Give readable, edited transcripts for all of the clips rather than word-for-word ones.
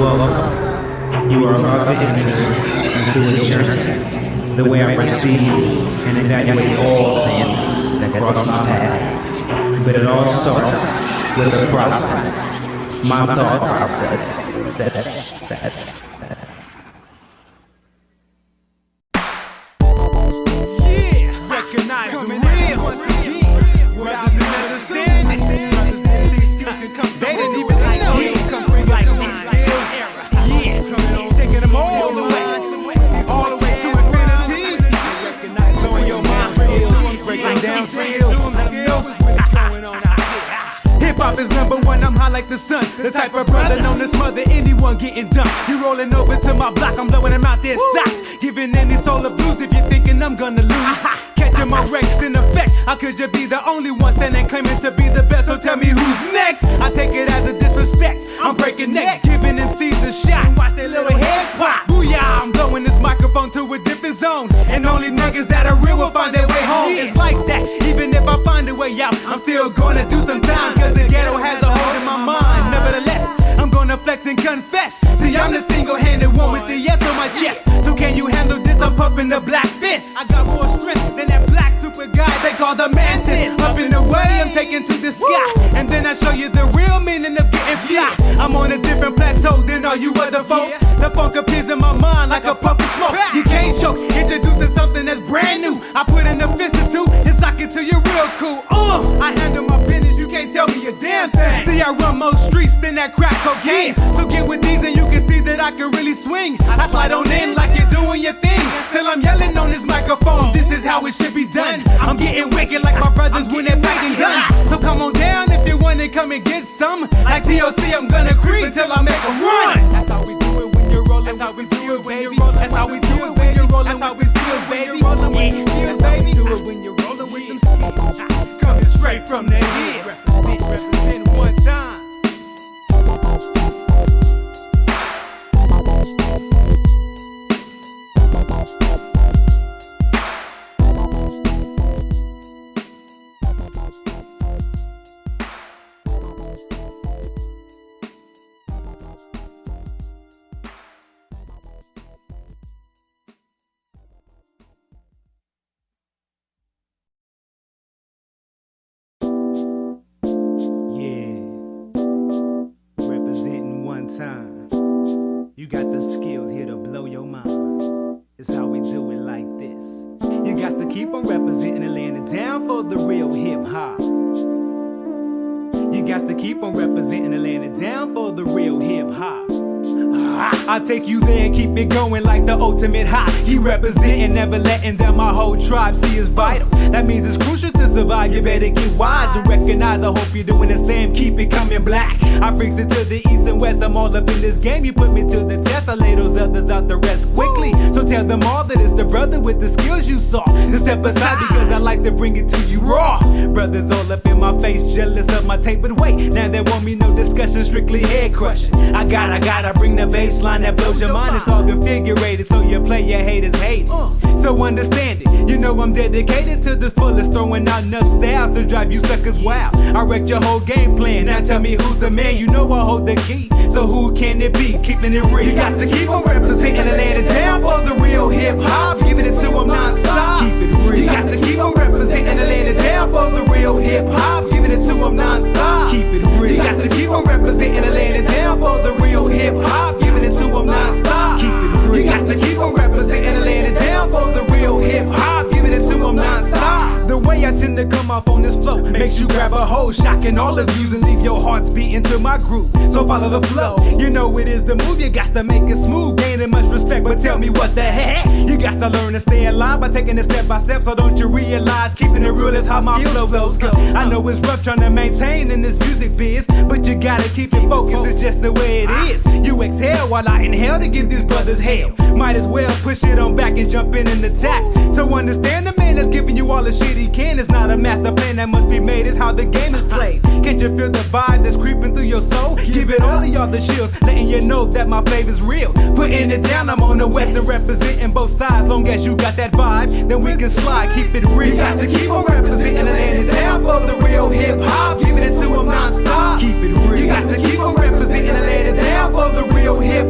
Welcome. You are about to enter into a journey. The way I perceive and evaluate all things that cross my path. But it all starts with a process. My thought process. Yeah, recognize the real once again. Without the understanding, they didn't even know you come bring like this era. Yeah, taking them all the way to infinity. Recognize blowing your mind real, breaking down real. Hip-hop is #1, I'm high like the sun. The type of brother known to smother anyone getting done. You rolling over to my block, I'm blowing them out their socks. Giving any soul of blues if you're thinking I'm gonna lose. Catching my wrecks in effect. How could you be the only one standing claiming to be the best? So tell me who's next? I take it as a disrespect. I'm breaking necks, giving MCs a shot. Watch their little head pop. Booyah, I'm blowing this microphone to a different zone. And only niggas that are real will find their way home. It's like that, even if I find a way out, I'm still gonna do some time. Cause the ghetto has a hold in my mind. Nevertheless, I'm gonna flex and confess. See, I'm the single-handed one with the yes on my chest. So can you handle this? I'm pumping the black fist. I got more strength than that black super guy they call the mantis. Up in the way, I'm taking to the sky. And then I show you the real meaning of getting fly. I'm on a different plateau than all you other folks. The funk appears in my mind like a puff of smoke. You can't choke, introducing something that's brand new. I put in a fist or two and sock it till you're real cool. I handle my business, you can't tell me a damn thing. See, I run more streets than that crack cocaine. So get with these and you can see that I can really swing. I slide on in like you're doing your thing. Till I'm yelling on this microphone, this is how it should be done. I'm getting wicked like my brothers when they're fighting guns. So come on down if you wanna come and get some. Like TOC, I'm gonna creep until I make a run. That's how we do it when you're rolling. That's how we do it when you're rolling. That's how we do it when you're rolling. That's how we do it when you're rolling with them skills, baby. Do it when you're rolling with them skills. Coming straight from the head. Represent one time. Time. You got the skills here to blow your mind. It's how we do it like this. You got to keep on representing and laying it down for the real hip hop. You got to keep on representing and laying it down for the real hip hop. I take you there and keep it going like the ultimate high. He representing, never letting down my whole tribe. See, it's vital. That means it's crucial to survive. You better get wise and recognize. I hope you're doing the same. Keep it coming black. I brings it to the east and west. I'm all up in this game. You put me to the test. I lay those others out the rest quickly. So tell them all that it's the brother with the skills you saw. Just step aside because I like to bring it to you raw. Brothers all up in my face, jealous of my tape. But wait, now they want me no discussion, strictly head crushing. I gotta bring the baseline that blows your mind. It's all configurated so you play your haters hate it. So understand it, you know I'm dedicated to this fullest, throwing out enough styles to drive you suckers wild. I wrecked your whole game plan, now tell me who's the man. You know I hold the key, so who can it be? Keeping it real. You got to keep on representing and laying it down for the real hip hop. Giving it to them non-stop. Keep it real. You got to keep on representing and laying it down for the real hip hop. Giving it to them non-stop. Keep it real. You got to keep on representing and laying it down for the real hip hop. Giving it to them non-stop. Keep it real. You got to keep on representing and laying it down for the real hip hop. Giving it to them non-stop. The way I tend to come off on this flow makes you grab a hold, shocking all of you and leave your hearts beating to my groove. So follow the flow. You know it is the move. You got to make it smooth, gaining much respect. But tell me what the heck? You got to learn to stay alive by taking it step by step. So don't you realize keeping it real is how my flows go. I know it's rough trying to maintain in this music biz, but you gotta keep it focused. It's just the way it is. You exhale while I inhale to give these brothers hell. Might as well push it on back and jump in and attack. So understand the man that's giving you all the shit he can. It's not a master plan that must be made. It's how the game is played. Can't you feel the vibe that's creeping through your soul? Give it all to y'all the chills, letting you know that my flavor's real. Putting it down, I'm on the west and representing both sides. Long as you got that vibe, then we can slide. Keep it real. You got to keep on representing and laying it down for the real hip hop. Giving it to them non-stop. Keep it real. You got to keep on representing and laying it down for the real hip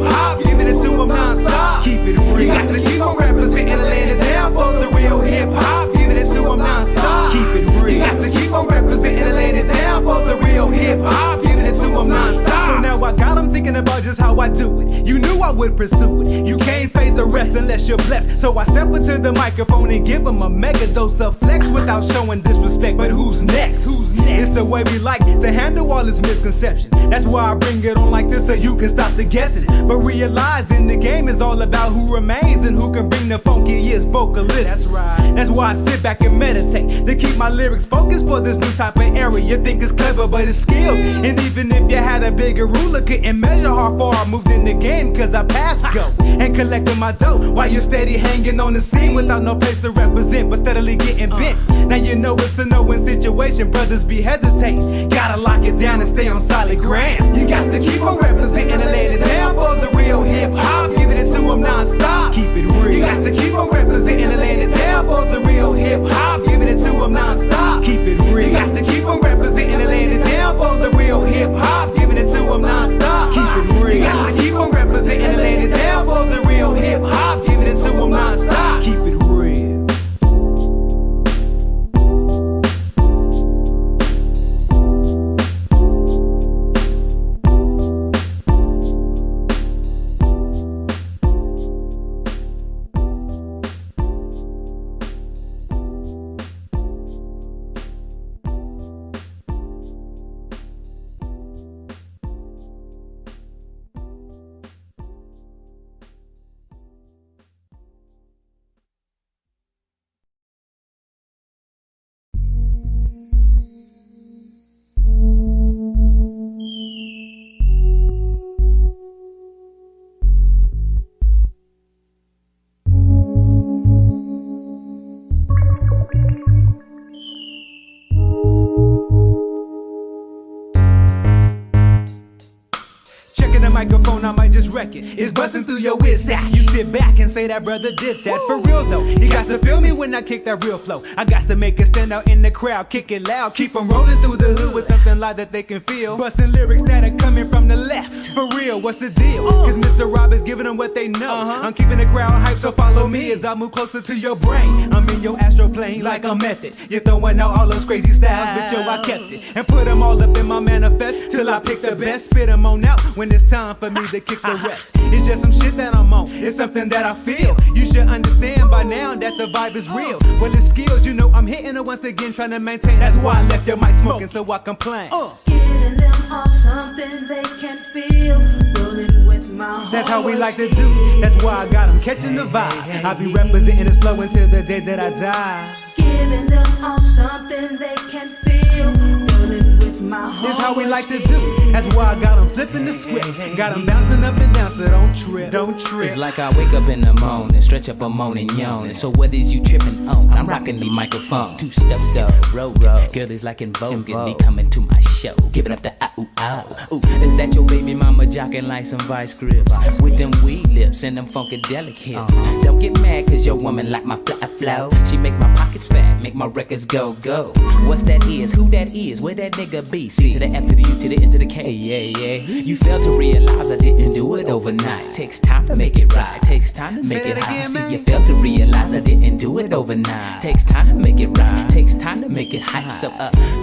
Thinking about just how I do it. You knew I would pursue it. You can't fade the rest unless you're blessed. So I step into the microphone and give them a mega dose of flex without showing disrespect. But who's next? Who's next? It's the way we like to handle all this misconception. That's why I bring it on like this so you can stop the guessing. But realizing the game is all about who remains and who can bring the funkiest vocalist. That's right. That's why I sit back and meditate to keep my lyrics focused for this new type of era. You think it's clever, but it's skills. And even if you had a bigger ruler, couldn't measure how far I moved in the game, cause I passed go and collected my dough while you're steady hanging on the scene without no place to represent, but steadily getting bent. Now you know it's a no-win situation, brothers be hesitating. Gotta lock it down and stay on solid ground. You got to keep on representing and laying it down for the real hip-hop, giving it to them non-stop. Keep it real. You got to keep on representing and laying it down for the real hip-hop, giving it to them non-stop. Keep it real. You got to keep on representing and laying it down for the real hip-hop, giving it to them non-stop. Keep it real. You got to keep on representing and laying it down for the real hip-hop, giving it to them non-stop. Keep it real. Microphone, I might just wreck it. It's busting through your ear sack. You sit back and say that brother did that. For real though, you got to feel me when I kick that real flow. I got to make it stand out in the crowd, kick it loud, keep them rolling through the hood with something loud that they can feel. Busting lyrics that are coming from the left. For real, what's the deal? Cause Mr. Rob is giving them what they know. I'm keeping the crowd hyped, so follow me as I move closer to your brain. I'm in your astral plane like a method. You're throwing out all those crazy styles, but yo, I kept it and put them all up in my manifest till I pick the best. Spit them on out when it's time for me to kick the rest. It's just some shit that I'm on. It's something that I feel. You should understand by now that the vibe is real. Well, it's skills, you know I'm hitting it once again, trying to maintain. That's why I left your mic smoking, so I complain. Giving them all something they can feel. Rolling with my heart. That's how we like to do. That's why I got them catching the vibe. I be representing this flow until the day that I die. Giving them all something they can feel. Rolling with my heart. This how we like to do. That's why I got them flipping the script. Got them bouncing up and down, so don't trip, don't trip. It's like I wake up in the morning, stretch up a moan and yawn. So what is you tripping on? I'm rocking the microphone. Two step, roll. Girl is like in vogue, and me coming to my show. Giving up the ooh. Is that your baby mama jocking like some vice grips? With them weed lips and them funkadelic hips. Don't get mad cause your woman like my flow. She make my pockets fat, make my records go. What's that is? Who that is? Where that nigga be? C to the F to the U to the N to the K. Yeah. You fail to realize I didn't do it overnight. Takes time to make it right. Takes time to make it high. See, you fail to realize I didn't do it overnight. Takes time to make it right. Takes time to make it hype. So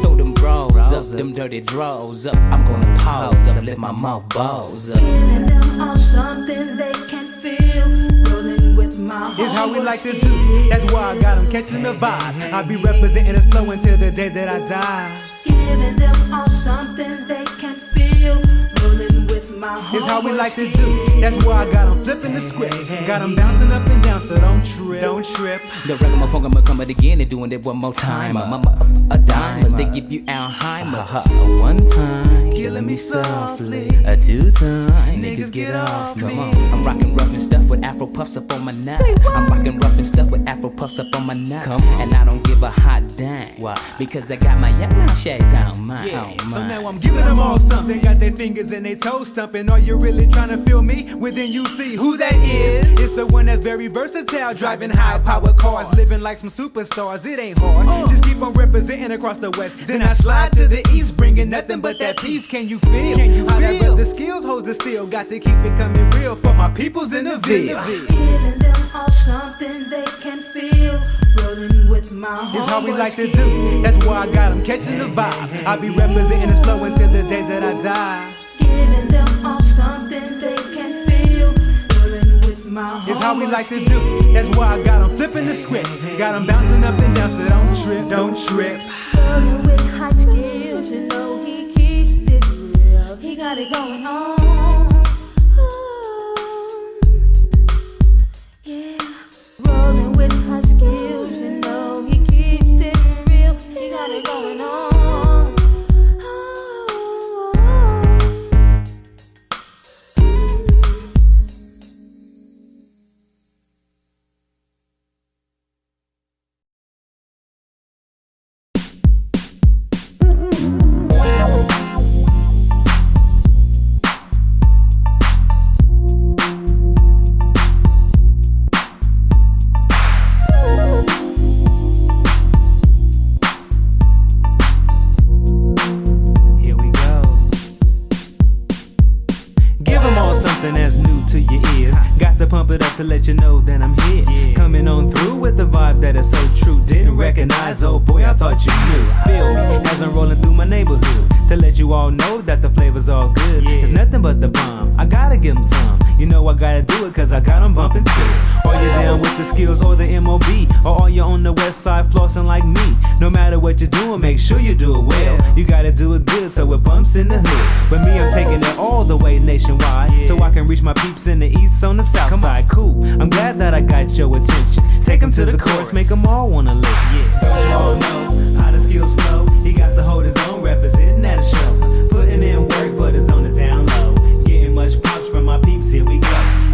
throw them bras up, them dirty draws up. I'm gonna pause up, lift my mouth balls up. Giving them all something they can feel. Rolling with my heart. It's how we like to do. That's why I got them catching the vibe. I be representing this flow until the day that I die. Giving them all something they can feel. Rolling with my heart. It's how we like to do. That's why I got them flipping the script. Got them bouncing up and down, so don't trip. The ragamuffin I'ma come it again and doing it one more time. A dime, as they give you Alzheimer's. One time, killing me softly. A two time, niggas get off me. I'm rocking rough and stuff with Afro puffs up on my neck. I'm rocking rough and stuff with Afro puffs up on my neck. And I don't give a hot dang. Why? Because I got my yellow shades on my So now I'm giving them all something. Got their fingers and their toes stumping. Are you really trying to feel me? Well then you see who that is. It's the one that's very versatile, driving high power cars, living like some superstars. It ain't hard. Just keep on representing across the west. Then I slide to the east, bringing nothing but that peace. Can you feel? How that brother Skillz holds the steel? Got to keep it coming real for my peoples in the Ville. Giving them all something they can feel. Rolling with my heart. It's how we like to do. That's why I got them catching the vibe. I be representing this flow until the day that I die. Giving them all something how we like to do. That's why I got 'em flipping the script. Got 'em bouncing up and down, so don't trip, don't trip. Rolling with high skills, you know he keeps it real. He got it going on. Yeah. Rolling with high skills, you know he keeps it real. He got it going on. That's new to your ears. Got to pump it up to let you know that I'm here. Coming on through with the vibe that is so true. Didn't recognize, oh boy, I thought you knew. Feel me as I'm rolling through my neighborhood to let you all know that the flavor's all good. It's nothing but the bomb. I gotta give 'em some. You know I gotta do it cause I got 'em bumping too. Are you down with the Skillz or the MOB? Or are you on the west side flossing like me? No matter what you're doing, make sure you do it well. You gotta do it good so it bumps in the hood. But me, I'm taking it all the way nationwide, so I can reach my peeps in the east on the south side. Cool, I'm glad that I got your attention. Take 'em to the chorus, make 'em all wanna listen. Don't you all know how the Skillz flow? He got to hold his own, representing at a show. Putting in work, but it's on the down low. Getting much props from my peeps, here we go.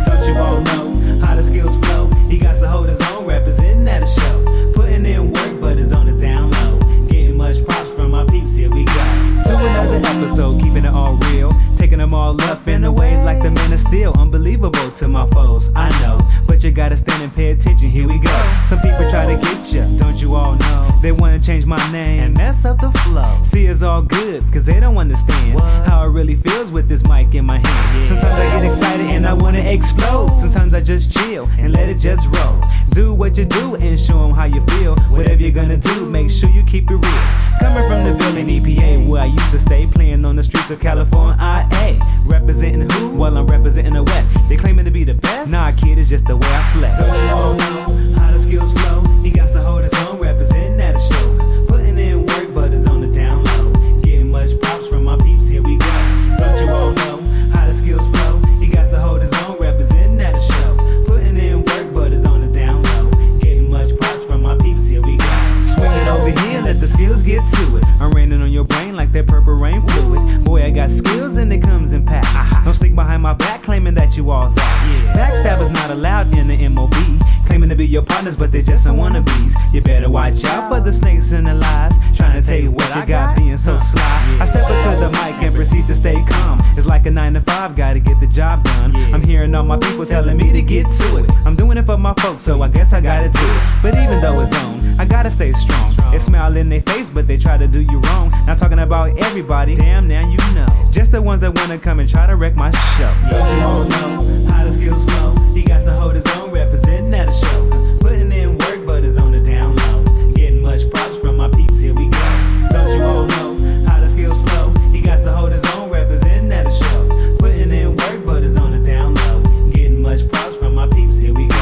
Don't you all know how the Skillz flow? He got to hold his own, representing at a show. Putting in work, but it's on the down low. Getting much props from my peeps, here we go. To another episode, keeping it all real. Taking them all up in a way like the man of steel. Unbelievable to my foes, I know. But you gotta stand and pay attention, here we go. Some people try to get you, don't you all know? They wanna change my name and mess up the flow. See, it's all good, cause they don't understand how it really feels with this mic in my hand. Sometimes I get excited and I wanna explode. Sometimes I just chill and let it just roll. Do what you do and show them how you feel. Whatever you're gonna do, make sure you keep it real. Coming from the building EPA, where I used to stay, playing on the streets of California, IA. Representing who? Well, I'm representing the West. They claiming to be the best? Nah, kid, it's just the way I flex. Don't you all know how the Skillz flow? He got to hold his own, representing at a show. Putting in work, but it's on the down low. Getting much props from my peeps, here we go. Don't you all know how the Skillz flow? He got to hold his own, representing at a show. Putting in work, but it's on the down low. Getting much props from my peeps, here we go. Swing it over here, let the Skillz get to it. I'm raining on your brain like that purple rain fluid. Boy, I got skills and it comes in packs. Don't sneak behind my back claiming that you all that. Backstabbers not allowed in the MOB. Claiming to be your partners, but they just some wannabes. You better watch out for the snakes and the lies. Trying to tell you what you got, being so sly. I step up to the mic and proceed to stay calm. It's like a 9 to 5, gotta get the job done. I'm hearing all my people telling me to get to it. I'm doing it for my folks, so I guess I gotta do it. But even though it's on, I gotta stay strong. They smile in their face, but they try to do you wrong. Not talking about everybody, damn, now you know. Just the ones that wanna come and try to wreck my show. Don't you all know how the Skillz flow? He got to hold his own, representing at a show. Putting in work, but it's on the down low. Getting much props from my peeps, here we go. Don't you all know how the Skillz flow? He got to hold his own, representing at a show. Putting in work, but it's on the down low. Getting much props from my peeps, here we go.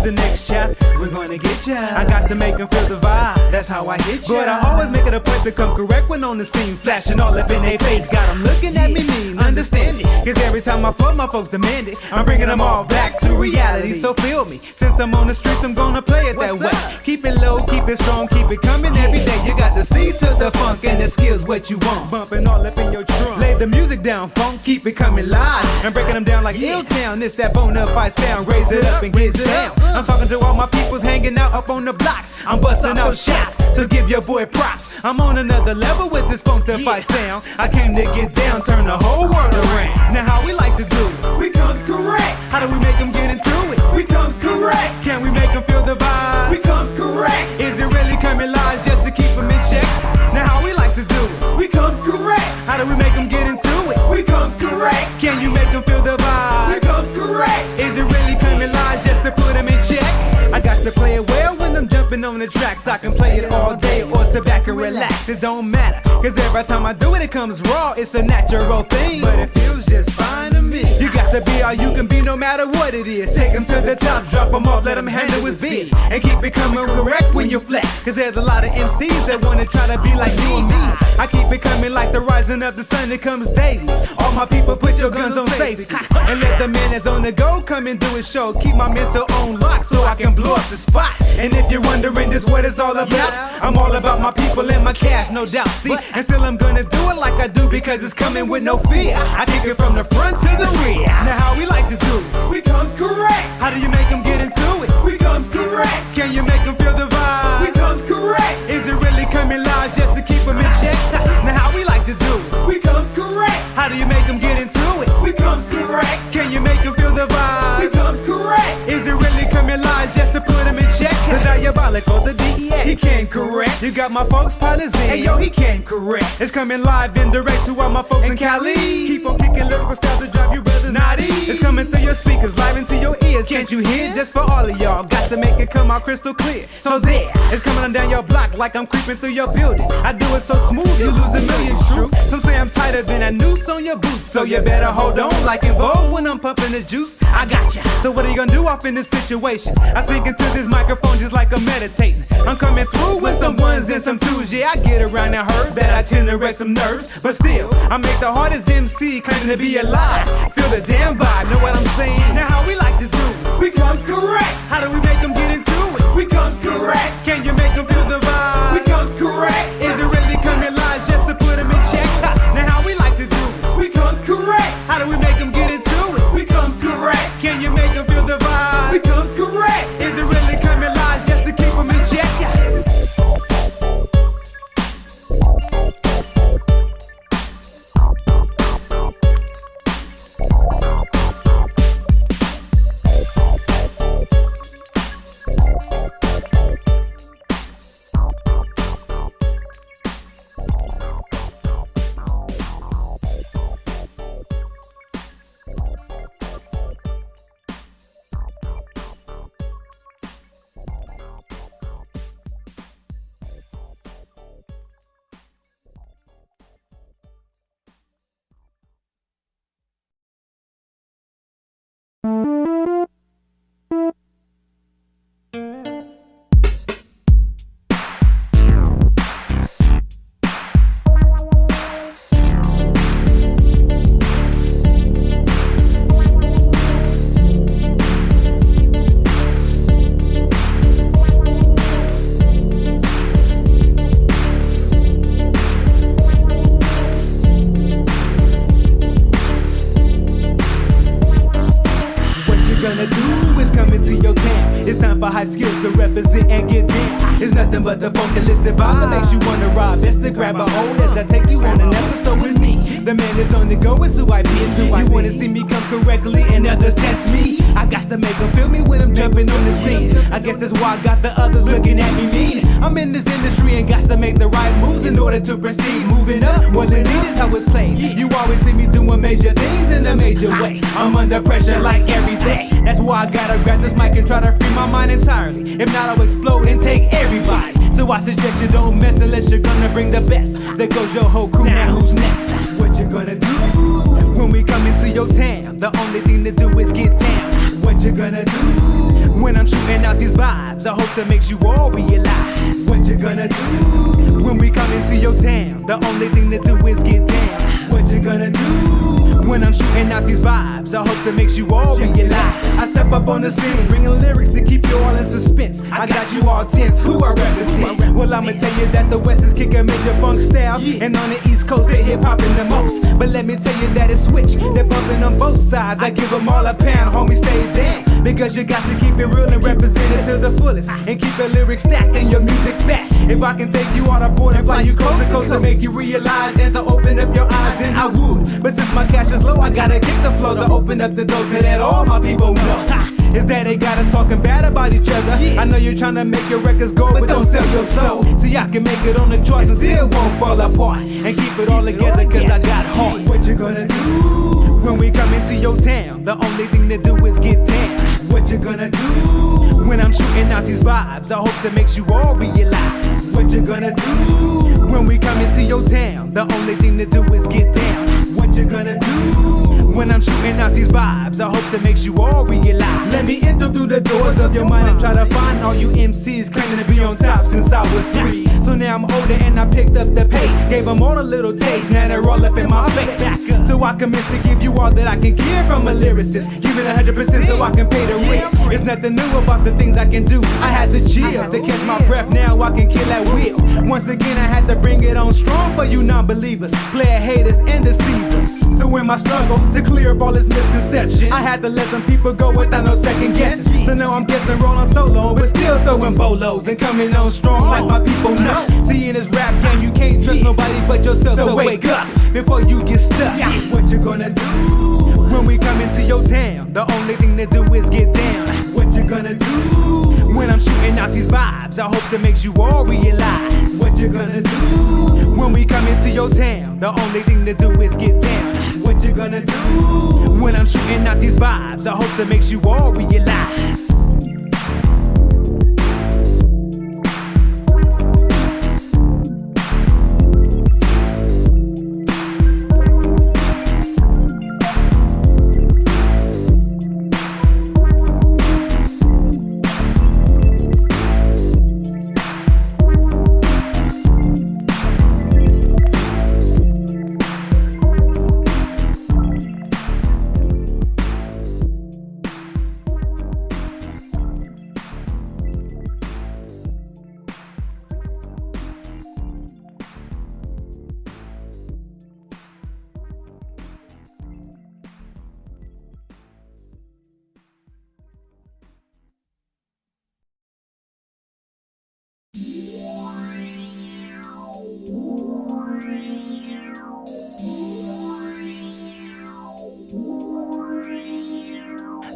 The next chapter, we're gonna get ya. I got to make them feel the vibe, that's how I hit ya. But I always make it a point to come correct when on the scene. Flashing all up in their face, got them looking at me mean, understand it. Cause every time time I flow, my folks demand it. I'm bringing them all back to reality, so feel me. Since I'm on the streets, I'm gonna play it that way. Keep it low, keep it strong, keep it coming every day. You got the seed to the funk and the skills what you want. Bumping all up in your trunk. Lay the music down, funk, keep it coming live. I'm breaking them down like Hilltown. It's that bona fide sound. Raise it up and get down. I'm talking to all my peoples hanging out up on the blocks. I'm busting out shots, so give your boy props. I'm on another level with this funkified sound. I came to get down, turn the whole world around. Now how we like to do it? We comes correct. How do we make them get into it? We comes correct. Can we make them feel the vibe? We comes correct. Is it really coming live just to keep them in check? Now how we like to do it? We comes correct. How do we make them get into it? We comes correct. Can you make them feel the vibe? We comes correct. Is it really coming live just to put them in check? I got to play it well when I'm jumping on the tracks. I can play it all day or sit back and relax. It don't matter, cause every time I do it, it comes raw. It's a natural thing, but it feels just fine to me. You got to be all you can be no matter what it is. Take them to the top, drop them off, let them handle his biz. And keep it coming correct when you flex. Cause there's a lot of MCs that wanna try to be like you and me. I keep it coming like the rising of the sun, it comes daily. All my people put your guns on safety. And let the man that's on the go come and do his show. Keep my mental on lock so I can blow up the spot. And if you're wondering just what it's all about, I'm all about my people and my cash, no doubt. See, and still I'm gonna do it like I do because it's coming with no fear. I kick it from the front to the rear. Now how we like to do it? We comes correct. How do you make them get into it? We comes correct. Can you make them feel the vibe? We comes correct. Is it really coming live just to keep them in check? Now how we like to do it? We comes correct. How do you make them get into it? We comes correct. Can you make them feel the vibe? We comes correct. Is it really coming live just to put them in check? The diabolical, the DEA, he can't correct. You got my folks partners in, hey yo, he can't correct. It's coming live and direct to all my folks in Cali. Keep on kicking lyrical styles to drive you brothers naughty. It's coming through your speakers, live into your ears. Can't you hear? Just for all of y'all, got to make it come out crystal clear. So there, it's coming on down your block like I'm creeping through your building. I do it so smooth, you lose a million true. Some say I'm tighter than a noose on your boots, so you better hold on like in Vogue when I'm pumping the juice. I got ya. So what are you gonna do off in this situation? I sink into this microphone just like I'm meditating. I'm coming through with some ones and some twos. Yeah, I get around and heard that I tend to wreck some nerves, but still, I make the hardest MC claiming to be alive. Feel the damn vibe, know what I'm saying? Now how we like to do it? We comes correct. How do we make them get into it? We comes correct. Can you make them feel the vibe? We comes correct. Is it really coming live just to put them in check? Now how we like to do it? We comes correct. How do we make them get into it? We comes correct. Can you make them feel the vibe? We comes correct. Is it really coming live just to keep them in check? High skills to represent and get down. It's nothing but the vocalistic vibe that makes you wanna ride. Best to grab a hold as I take you on an episode with me. The man is on the go, it's who I be. You wanna see me come correctly and others test me. I got to make them feel me when I'm jumping on the scene. I guess that's why I got the others looking at me mean. I'm in this industry and got to make the right moves in order to proceed. Moving up, well indeed is how it's played. You always see me doing major things in a major way. I'm under pressure like every day. That's why I gotta grab this mic and try to free my mind entirely. If not, I'll explode and take everybody. So I suggest you don't mess unless you're gonna bring the best. There goes your whole crew, now who's next? What you gonna do when we come into your town? The only thing to do is get down. What you gonna do when I'm shooting out these vibes? I hope that makes you all realize. What you gonna do when we come into your town? The only thing to do is get down. What you gonna do When I'm shooting out these vibes, I hope to make you all realize I step up on the scene, bringing lyrics to keep you all in suspense. I got you all tense, who I represent. Well, I'ma tell you that the West is kicking major funk styles, and on the East Coast they hip hopping the most. But let me tell you that it's switch, they're bumping on both sides. I give them all a pound, homie, stay down, because you got to keep it real and represent it to the fullest, and keep the lyrics stacked and your music fat. If I can take you on a board and fly you coast to coast to make you realize and to open up your eyes, then I would. But since my cash is low, I gotta kick the flow to open up the door to let all my people know. Is that they got us talking bad about each other? I know you're trying to make your records go, but don't sell your soul. See, I can make it on the charts and still won't fall apart, and keep it all together cause I got heart. What you gonna do when we come into your town? The only thing to do is get down. What you gonna do when I'm shooting out these vibes? I hope that makes you all realize. What you gonna do when we come into your town? The only thing to do is get down. What you gonna do when I'm shooting out these vibes? I hope that makes you all realize. Let me enter through the doors of your mind and try to find all you MCs claiming to be on top since I was 3. So now I'm older and I picked up the pace, gave them all a little taste, now they're all up in my face. So I commit to give you all that I can give from a lyricist, give it 100% so I can pay the rent. There's nothing new about the things I can do. I had to chill to catch my breath, now I can kill at will. Once again I had to bring it on strong for you non-believers, player haters and deceivers. So in my struggle to clear up all this misconception, I had to let some people go without no second guessing. So now I'm guessing rolling solo, but still throwing bolos and coming on strong like my people know. See, in this rap game you can't trust nobody but yourself, so wake up before you get stuck. What you gonna do when we come into your town? The only thing to do is get down. What you gonna do when I'm shooting out these vibes? I hope that makes you all realize. What you gonna do when we come into your town? The only thing to do is get down. What you gonna do when I'm shooting out these vibes? I hope that makes you all realize.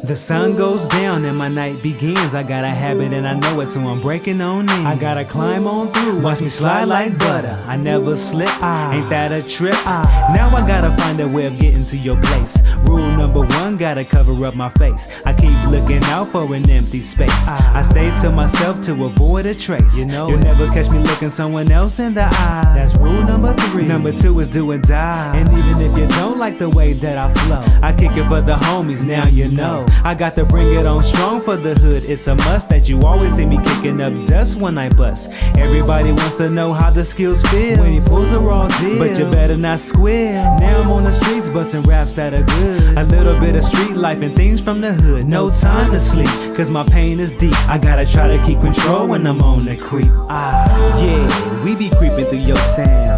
The sun goes down and my night begins. I got a habit and I know it, so I'm breaking on in. I gotta climb on through, watch me slide like butter. I never slip, ain't that a trip? Now I gotta find a way of getting to your place. Rule number 1, gotta cover up my face. I keep looking out for an empty space. I stay to myself to avoid a trace. You know, you'll never catch me looking someone else in the eye. That's rule number 3. Number 2 is do or die. And even if you don't like the way that I flow, I kick it for the homies, now you know. I got to bring it on strong for the hood. It's a must that you always see me kicking up dust when I bust. Everybody wants to know how the Skillz feel when he pulls a raw deal, but you better not squeal. Now I'm on the streets busting raps that are good. A little bit of street life and things from the hood. No time to sleep, cause my pain is deep. I gotta try to keep control when I'm on the creep. Yeah, we be creeping through your town,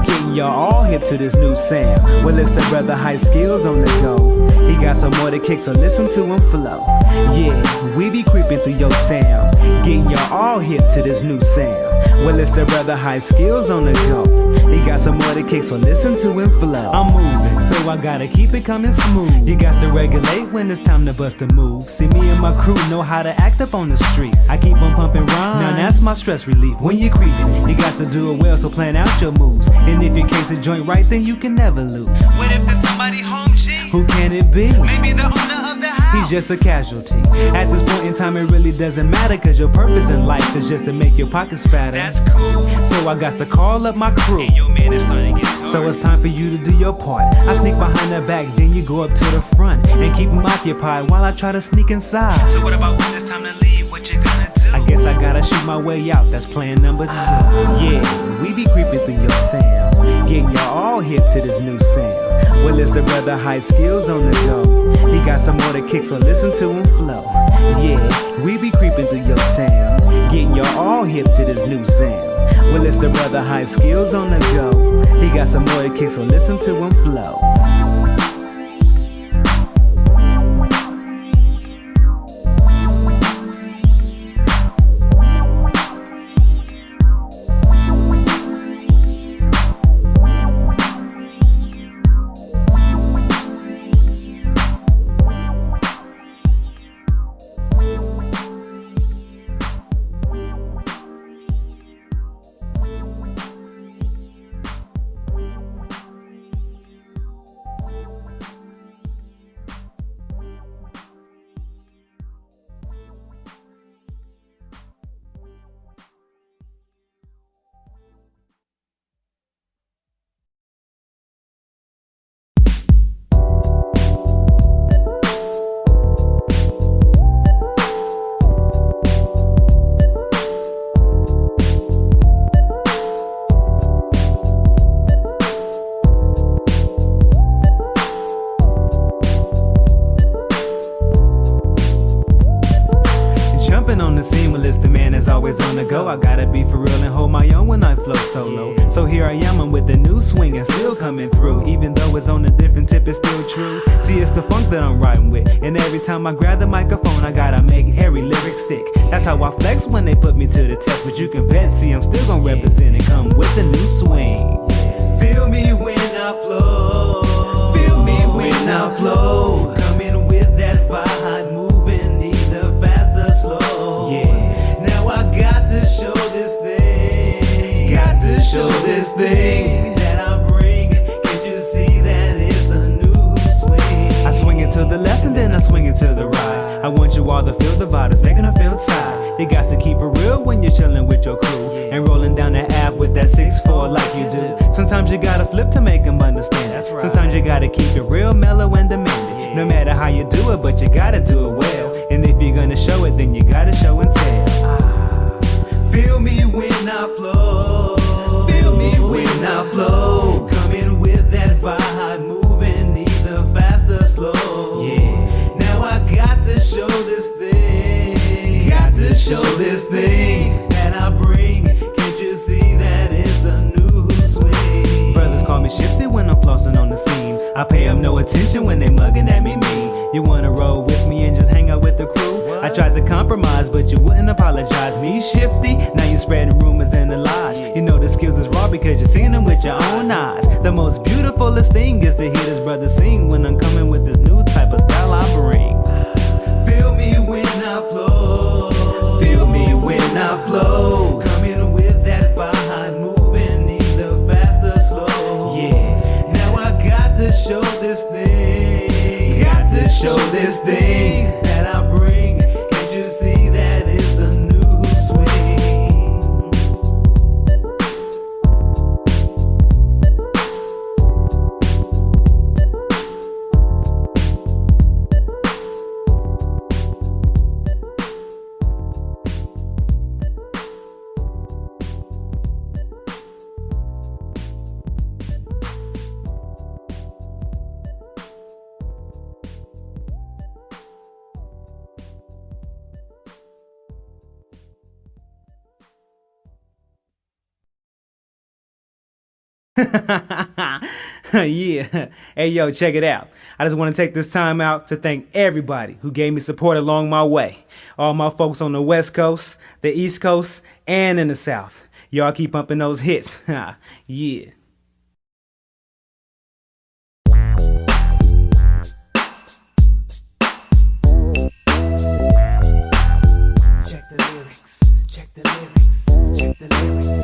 getting y'all all hip to this new sound. Well, it's the brother High Skillz on the go. He got some more to kick, so listen to him flow. Yeah, we be creeping through your town, getting y'all all hip to this new sound. Well, it's the brother High Skillz on the go. He got some more to kick, so listen to him flow. I'm moving, so I gotta keep it coming smooth. You got to regulate when it's time to bust a move. See, me and my crew know how to act up on the streets. I keep on pumping rhymes, now that's my stress relief. When you're creeping, you got to do it well, so plan out your moves. And if you case the joint right, then you can never lose. What if there's somebody home, G? Who can it be? Maybe the owner of the house. He's just a casualty. At this point in time, it really doesn't matter, cause your purpose in life is just to make your pockets fatter. That's cool. So I got to call up my crew. Hey, yo, man, it's starting to get tired. So it's time for you to do your part. I sneak behind the back, then you go up to the front and keep them occupied while I try to sneak inside. So what about when it's time to leave? What you gonna do? I guess Guess I gotta shoot my way out, that's plan number 2. Yeah, we be creeping through your town, getting y'all all hip to this new sound. Well, it's the brother High Skillz on the go. He got some more to kick, so listen to him flow. Yeah, we be creeping through your town, getting y'all all hip to this new sound. Well, it's the brother High Skillz on the go. He got some more to kick, so listen to him flow. I gotta be for real and hold my own when I flow solo. So here I am, I'm with the new swing and still coming through. Even though it's on a different tip, it's still true. See, it's the funk that I'm riding with, and every time I grab the microphone, I gotta make every lyric stick. That's how I flex when they put me to the test. But you can bet, see, I'm still gonna represent and come with the new swing. Feel me when I flow, feel me when I flow. Coming with that vibe, moving either fast or slow. Yeah, now I got to show this thing, got to show this thing that I bring. Can't you see that it's a new swing? I swing it to the left and then I swing it to the right. I want you all to feel the vibe, it's making her feel tight. You got to keep it real when you're chilling with your crew and rolling down the app with that 6'4" like you do. Sometimes you gotta flip to make them understand. Sometimes you gotta keep it real mellow and demanding. No matter how you do it, but you gotta do it well. And if you're gonna show it, then you gotta show and tell. Feel me when I flow, feel me when I flow. Coming with that vibe, moving either fast or slow. Yeah, now I got to show this thing, got to show this thing that I bring. Can't you see that it's a new swing? Brothers call me shifty when I'm flossing on the scene. I pay them no attention when they mugging at me mean. You wanna roll with me and just hang out with the crew? I tried to compromise, but you wouldn't apologize. Me shifty, now you spreading rumors and the lies. You know the skills is raw because you're seeing them with your own eyes. The most beautifulest thing is to hear this brother sing when I'm coming with this new type of style I bring. Feel me when I flow, feel me when I flow. Coming with that vibe, moving either fast or slow. Yeah, now I got to show this thing, got to show this thing that I bring. Can't you see that it's a new swing? Yeah. Hey, yo, check it out. I just want to take this time out to thank everybody who gave me support along my way. All my folks on the West Coast, the East Coast, and in the South. Y'all keep pumping those hits. Yeah. Check the lyrics. Check the lyrics. Check the lyrics.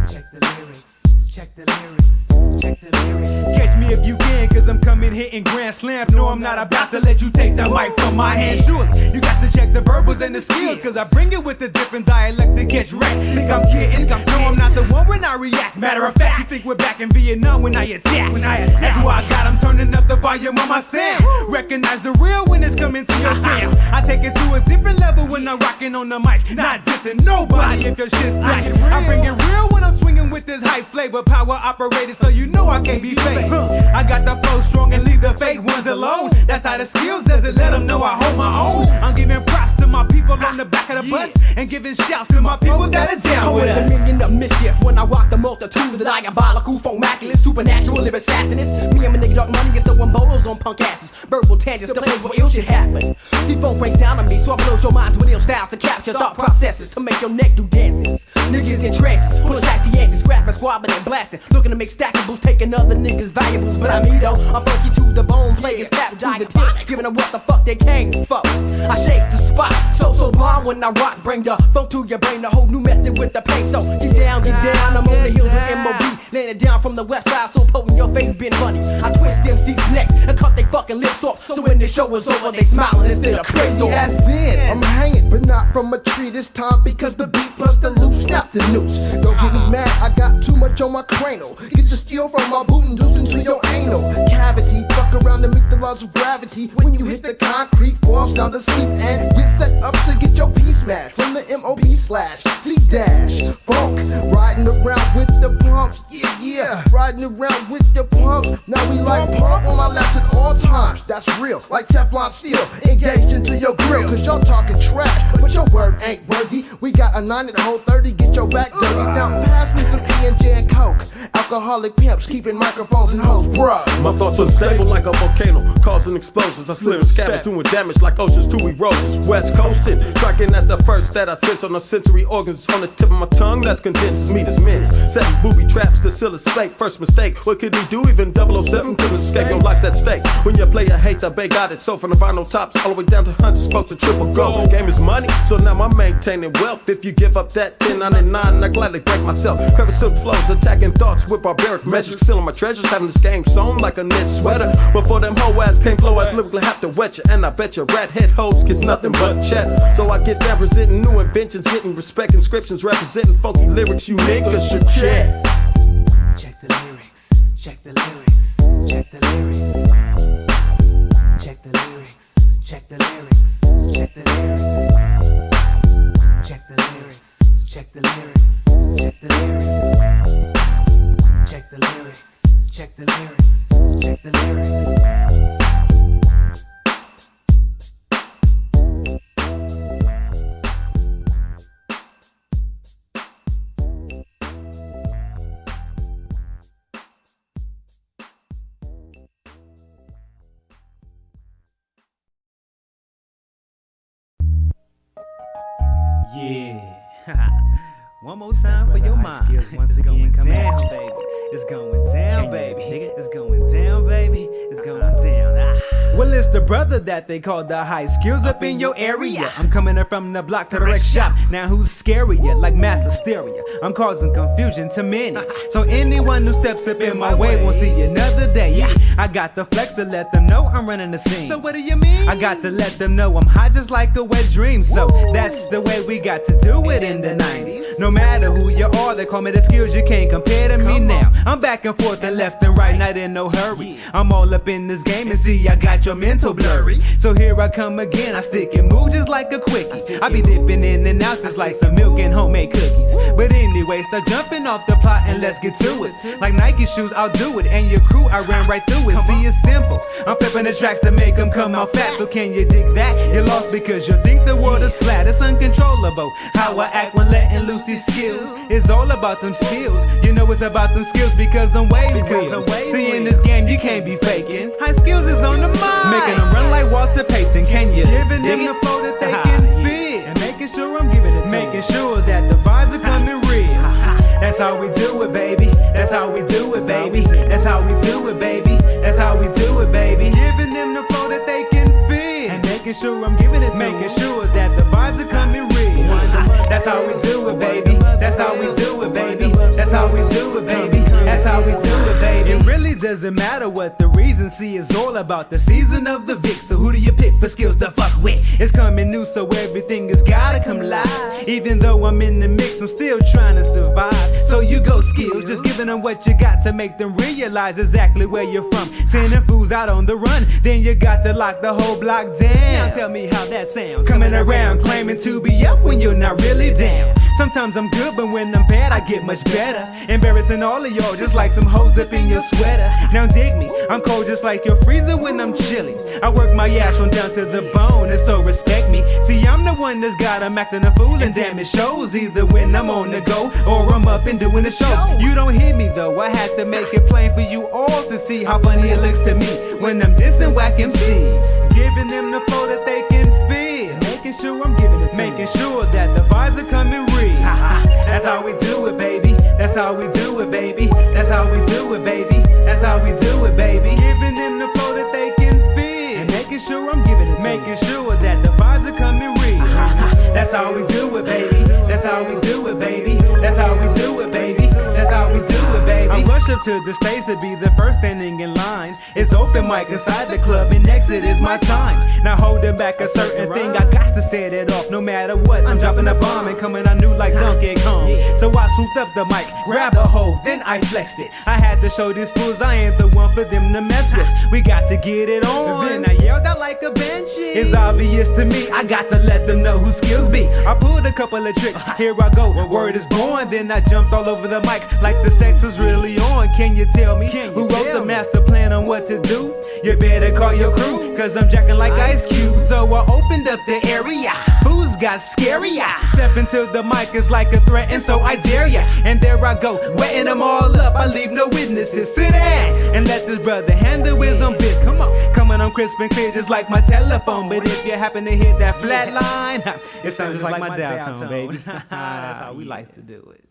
Check the lyrics, check the lyrics. Catch me if you can, cause I'm coming hitting grand slams. No, I'm not about to let you take the mic from my hand. Sure, you got to check the verbals and the skills, cause I bring it with a different dialect to catch wreck. Think I'm kidding? No, I'm not the one when I react. Matter of fact, you think we're back in Vietnam when I attack. That's why I got them turning up the volume on my sound. Recognize the real when it's coming to your town. I take it to a different level when I'm rocking on the mic. Not dissing nobody if your shit's tight. I bring it real when I'm swinging with this hype flavor. Power operated, so you know I can't be fake. I got the flow strong and leave the fake ones alone. That's how the Skillz does it, let them know I hold my own. I'm giving props to my people on the back of the bus, and giving shouts to my people that are down with us. Dominion of mischief when I rock the multitude of the diabolical, fomaculous, supernatural, live assassinist. Me and my nigga Dark Money gets throwing bolos on punk asses. Verbal tangents, the place where ill shit happen. C4 breaks down on me, so I blows your minds with ill styles to capture thought processes, to make your neck do dances. Niggas in trances, pulling tracks the answers, scrapping, squabbing and blasting, looking to make stackables, taking other niggas' valuables. But I'm me though, I'm funky to the bone, players cap to the tip, giving them what the fuck they came for. I shakes the spot, so blind when I rock, bring the funk to your brain, the whole new method with the pain. So get down, I'm on the heels with MOB, laying it down from the west side, so potent your face been funny. I twist MC's necks and cut they fucking lips off, so when the show is over, they smiling instead of crazy. As in, I'm hanging, but not from a tree this time because the beat plus the loop snap the noose. Don't get me mad, I got too much on my cranial. Get the steel from my boot and deuce into your anal cavity. Fuck around and meet the laws of gravity. When you hit the concrete, fall sound asleep and get set up to get your P smashed from the MOP/C-dash funk. Riding around with the pumps, yeah, riding around with the pumps. Now we like pump on our laps at all times. That's real, like Teflon steel, engaged into your grill. Cause y'all talking trash, but your word ain't worthy. We got a 9 and a whole 30, get your back dirty. Now pass me some E&J and Coke. Alcoholic pimps keeping microphones and hoes, bruh. My thoughts unstable like a volcano, causing explosions. I slip and scabber, doing damage like oceans to erosions. West coasting, striking at the first that I sense on the sensory organs on the tip of my tongue. That's condensed meat as minutes. 7 booby traps to seal a slate. First mistake, what could he do? Even 007 couldn't escape. Your life's at stake. When your player hate the bay, got it. So from the vinyl tops all the way down to 100 spokes of triple gold. Game is money, so now I'm maintaining wealth. If you give up that 1099, I gladly break myself. Cover silk flows, attacking thoughts with barbaric measures, concealing my treasures, having this game sewn like a knit sweater. Before them hoe ass came flow ass lyrically have to wet you, and I bet your rat head hoes gets nothing but cheddar. So I guess that presenting new inventions, getting respect inscriptions, representing funky lyrics. You niggas should check. Check the lyrics, check the lyrics, check the lyrics, check the lyrics, check the lyrics, check the lyrics, check the lyrics, check the lyrics, check the lyrics, check the lyrics, check the lyrics, check the lyrics. Yeah. One more time for your mind. Once again, come down, baby. It's going down, baby. It's going down, baby. It's going down. Well, it's the brother that they call the high skills up in your area. I'm coming up from the block to the rec shop. Now who's scarier? Like mass hysteria. I'm causing confusion to many. So anyone who steps up in my way won't see another day. Yeah, I got the flex to let them know I'm running the scene. So what do you mean? I got to let them know I'm high just like a wet dream. So that's the way we got to do it in the 90s. No matter who you are, they call me the Skillz. You can't compare to me now. I'm back and forth and left and right, not in no hurry. I'm all up in this game and see I got your mental blurry. So here I come again, I stick and move just like a quickie. I be dipping in and out just like some milk and homemade cookies. But anyway, start jumping off the plot and let's get to it. Like Nike shoes, I'll do it. And your crew, I ran right through it. See, it's simple. I'm flipping the tracks to make them come out fat. So can you dig that? You're lost because you think the world is flat. It's uncontrollable how I act when letting loose these skills. It's all about them skills. You know it's about them skills because I'm way real. See, in this game you can't be faking. High skills is on the mind, making them run like Walter Payton. Can you giving them the flow that they can feel? And making sure I'm giving it to making sure that the vibes are coming real. That's how we do it, baby. That's how we do it, baby. That's how we do it, baby. That's how we do it, baby. Giving them the flow that they can feel. And making sure I'm giving it to making sure that the vibes are coming real. That's how we do it, baby. That's how we do it, baby. That's how we do it, baby. That's how we do it, baby. It really doesn't matter what the reason. See, it's all about the season of the Vic. So who do you pick for skills to fuck with? It's coming new, so everything has gotta come live. Even though I'm in the mix, I'm still trying to survive. So you go Skillz, just giving them what you got to make them realize exactly where you're from. Sending fools out on the run, then you got to lock the whole block down. Now tell me how that sounds. Coming around claiming to be up when you're not really down. Sometimes I'm good, but when I'm bad, I get much better. Embarrassing all of y'all, just like some hoes up in your sweater. Now dig me, I'm cold just like your freezer when I'm chilly. I work my ass on down to the bone, and so respect me. See, I'm the one that's got 'em acting a fool, and damn it shows. Either when I'm on the go, or I'm up and doing the show. You don't hear me though, I had to make it plain for you all to see how funny it looks to me when I'm dissing whack MCs. Giving them the flow that they can feel, making sure I'm giving it to making sure that the vibes are coming real. That's how we do it, baby. That's how we do it, baby. That's how we do it, baby. That's how we do it, baby. Giving them the flow that they can feel, and making sure I'm giving it to making sure that the vibes are coming real. That's how we do it, baby. That's how we do it, baby. That's how we do it, baby. That's how we do it, baby. I rush up to the stage to be the first standing in line. It's open mic inside the club, and next it is my time. Now holding back a certain thing, I got to set it off. No matter what, I'm dropping a bomb and coming out new like Donkey Kong. So I swooped up the mic, grabbed a hold, then I flexed it. I had to show these fools I ain't the one for them to mess with. We got to get it on. Then I yelled out like a banshee. It's obvious to me, I got to let them know who Skillz be. I pulled a couple of tricks, here I go, word is born. Then I jumped all over the mic like the sex was really on. Can you tell me who wrote the master plan on what to do? You better call your crew, cause I'm jacking like Ice Cube. So I opened up the area, fools got scary. Step into the mic is like a threat, and so I dare ya. And there I go, wetting them all up, I leave no witnesses. Sit down and let this brother handle his own business. Come on, coming on crisp and clear just like my telephone. But if you happen to hit that flat line, it sounds just like my dial tone, baby. That's how we like to do it.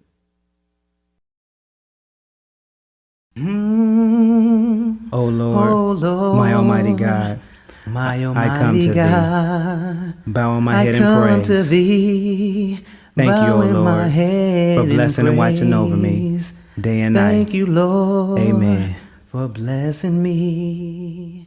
Oh Lord, my almighty God, My I come to God, thee, bowing my I head in come to praise. thee. Thank you, O bowing my Lord, head for blessing in and watching over me praise. day and night. Thank you, Lord, Amen. for blessing me.